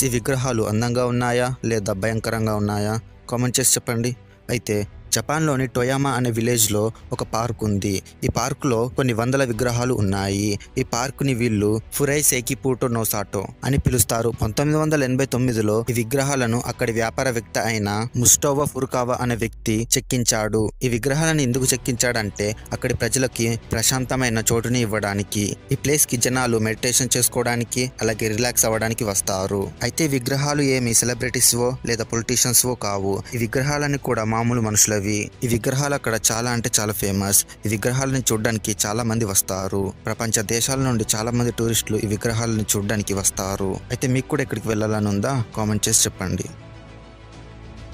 ఈ విగ్రహాలు అందంగా ఉన్నాయా లేదా భయంకరంగా ఉన్నాయా? కామెంట్ చేసి చెప్పండి. అయితే జపాన్లోని టొయామా అనే విలేజ్లో ఒక పార్క్ ఉంది. ఈ పార్కులో కొన్ని వందల విగ్రహాలు ఉన్నాయి. ఈ పార్కుని వీళ్ళు ఫురై సేకిపుటో నో సాటో అని పిలుస్తారు. 1989లో ఈ విగ్రహాలను అక్కడి వ్యాపారవేత్త అయిన ముస్టోవా ఫురుకావా అనే వ్యక్తి చెక్కించాడు. ఈ విగ్రహాలను ఎందుకు చెక్కించాడంటే అక్కడి ప్రజలకి ప్రశాంతమైన చోటుని ఇవ్వడానికి. ఈ ప్లేస్ కి జనాలు మెడిటేషన్ చేసుకోవడానికి అలాగే రిలాక్స్ అవ్వడానికి వస్తారు. అయితే ఈ విగ్రహాలు ఏమి సెలబ్రిటీస్వో లేదా పొలిటీషియన్స్వో కావు. ఈ విగ్రహాలని కూడా మామూలు మనుషులవి. ఈ విగ్రహాలు అక్కడ చాలా అంటే చాలా ఫేమస్. ఈ విగ్రహాలను చూడడానికి చాలా మంది వస్తారు. ప్రపంచ దేశాల నుండి చాలా మంది టూరిస్టులు ఈ విగ్రహాలను చూడడానికి వస్తారు. అయితే మీకు కూడా ఎక్కడికి వెళ్ళాలని ఉందా? కామెంట్ చేసి చెప్పండి.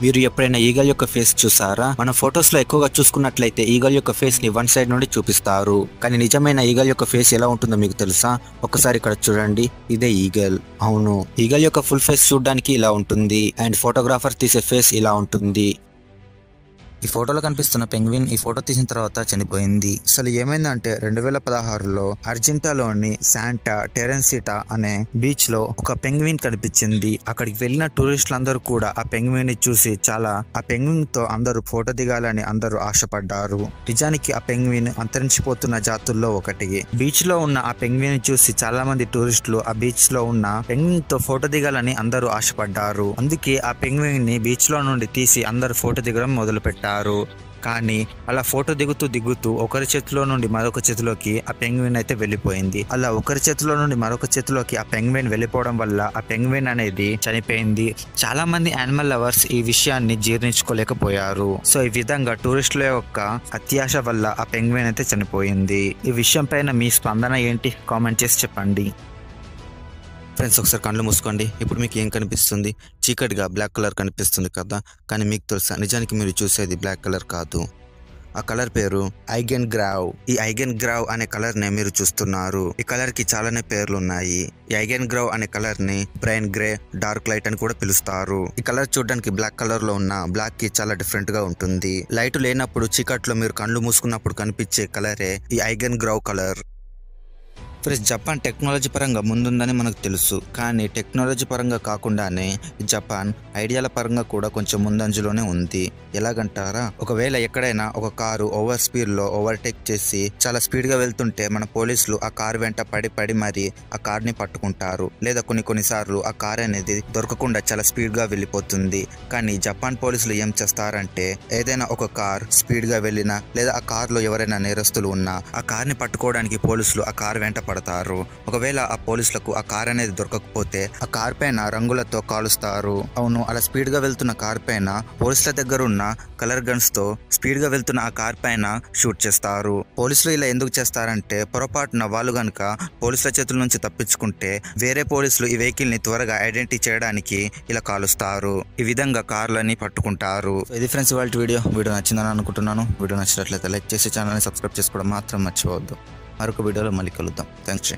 మీరు ఎప్పుడైనా ఈగల్ యొక్క ఫేస్ చూసారా? మన ఫొటోస్ లో ఎక్కువగా చూసుకున్నట్లయితే ఈగల్ యొక్క ఫేస్ ని వన్ సైడ్ నుండి చూపిస్తారు. కానీ నిజమైన ఈగల్ యొక్క ఫేస్ ఎలా ఉంటుందో మీకు తెలుసా? ఒకసారి ఇక్కడ చూడండి. ఇదే ఈగల్. అవును, ఈగల్ యొక్క ఫుల్ ఫేస్ చూడడానికి ఇలా ఉంటుంది అండ్ ఫోటోగ్రాఫర్ తీసే ఫేస్ ఇలా ఉంటుంది. ఈ ఫోటోలో కనిపిస్తున్న పెంగ్విన్ ఈ ఫోటో తీసిన తర్వాత చనిపోయింది. అసలు ఏమైందంటే 2016లో అర్జెంటాలోని శాంటా టెరెన్సిటా అనే బీచ్ లో ఒక పెంగ్విన్ కనిపించింది. అక్కడికి వెళ్ళిన టూరిస్టులందరూ కూడా ఆ పెంగ్విన్ ని చూసి ఆ పెంగ్విన్ తో అందరూ ఫోటో దిగాలని అందరూ ఆశపడ్డారు. నిజానికి ఆ పెంగ్విన్ అంతరించిపోతున్న జాతుల్లో ఒకటి. బీచ్ లో ఉన్న ఆ పెంగ్విన్ ని చూసి చాలా మంది టూరిస్టులు ఆ బీచ్ లో ఉన్న పెంగ్విన్ తో ఫోటో దిగాలని అందరూ ఆశపడ్డారు. అందుకే ఆ పెంగ్విన్ ని బీచ్ లో నుండి తీసి అందరూ ఫోటో దిగడం మొదలు పెట్టారు. కానీ అలా ఫోటో దిగుతూ ఒకరి చేతిలో నుండి మరొక చేతిలోకి ఆ పెంగ్విన్ అయితే వెళ్ళిపోయింది. అలా ఒకరి చేతిలో నుండి మరొక చేతిలోకి ఆ పెంగ్విన్ వెళ్ళిపోవడం వల్ల ఆ పెంగ్విన్ అనేది చనిపోయింది. చాలా మంది యానిమల్ లవర్స్ ఈ విషయాన్ని జీర్ణించుకోలేకపోయారు. సో ఈ విధంగా టూరిస్టుల యొక్క అత్యాశ వల్ల ఆ పెంగ్విన్ అయితే చనిపోయింది. ఈ విషయం పైన మీ స్పందన ఏంటి? కామెంట్ చేసి చెప్పండి. ఫ్రెండ్స్, ఒకసారి కళ్ళు మూసుకోండి. ఇప్పుడు మీకు ఏం కనిపిస్తుంది? చీకటిగా బ్లాక్ కలర్ కనిపిస్తుంది కదా. కానీ మీకు తెలుసా, నిజానికి మీరు చూసేది బ్లాక్ కలర్ కాదు. ఆ కలర్ పేరు ఐగెన్ గ్రావ్. ఈ ఐగెన్ గ్రావ్ అనే కలర్ ని మీరు చూస్తున్నారు. ఈ కలర్ కి చాలానే పేర్లు ఉన్నాయి. ఈ ఐగెన్ గ్రావ్ అనే కలర్ ని బ్రైన్ గ్రే, డార్క్ లైట్ అని కూడా పిలుస్తారు. ఈ కలర్ చూడడానికి బ్లాక్ కలర్ లో ఉన్న బ్లాక్ కి చాలా డిఫరెంట్ గా ఉంటుంది. లైట్ లేనప్పుడు చీకట్లో మీరు కళ్ళు మూసుకున్నప్పుడు కనిపించే కలరే ఈ eigengrau colour. Friends, Japan technology పరంగా ముందుందని మనకు తెలుసు. కానీ టెక్నాలజీ పరంగా కాకుండానే జపాన్ ఐడియాల పరంగా కూడా కొంచెం ముందంజలోనే ఉంది. ఎలాగంటారా? ఒకవేళ ఎక్కడైనా ఒక కారు ఓవర్ స్పీడ్ లో ఓవర్టేక్ చేసి చాలా స్పీడ్ గా వెళ్తుంటే మన పోలీసులు ఆ కారు వెంట పడి మరి ఆ కార్ ని పట్టుకుంటారు. లేదా కొన్నిసార్లు ఆ కార్ అనేది దొరకకుండా చాలా స్పీడ్ గా వెళ్ళిపోతుంది. కానీ జపాన్ పోలీసులు ఏం చేస్తారంటే ఏదైనా ఒక కార్ స్పీడ్ గా వెళ్ళినా లేదా ఆ కార్ లో ఎవరైనా నేరస్తులు ఉన్నా ఆ కార్ ని పట్టుకోవడానికి పోలీసులు ఆ కార్ వెంట పడతారు. ఒకవేళ ఆ పోలీసులకు ఆ కార్ అనేది దొరకకపోతే ఆ కార్ పైన రంగులతో కాలుస్తారు. అవును, అలా స్పీడ్ గా వెళ్తున్న కార్ పైన పోలీసుల దగ్గర ఉన్న కలర్ గన్స్ తో స్పీడ్ గా వెళ్తున్న ఆ కార్ పైన షూట్ చేస్తారు. పోలీసులు ఇలా ఎందుకు చేస్తారంటే పొరపాటున వాళ్ళు గనుక పోలీసుల చేతుల నుంచి తప్పించుకుంటే వేరే పోలీసులు ఈ వెహికల్ ని త్వరగా ఐడెంటిఫై చేయడానికి ఇలా కాలుస్తారు. ఈ విధంగా కార్లని పట్టుకుంటారు. ఇది ఫ్రెండ్స్ ఇవాళ వీడియో నచ్చిందని అనుకుంటున్నాను. వీడియో నచ్చినట్లయితే లైక్ చేసి ఛానల్ ని సబ్స్క్రైబ్ చేసుకోవడం మాత్రం మర్చిపోవద్దు. మరొక వీడియోలో మళ్ళీ కలుద్దాం. థ్యాంక్స్.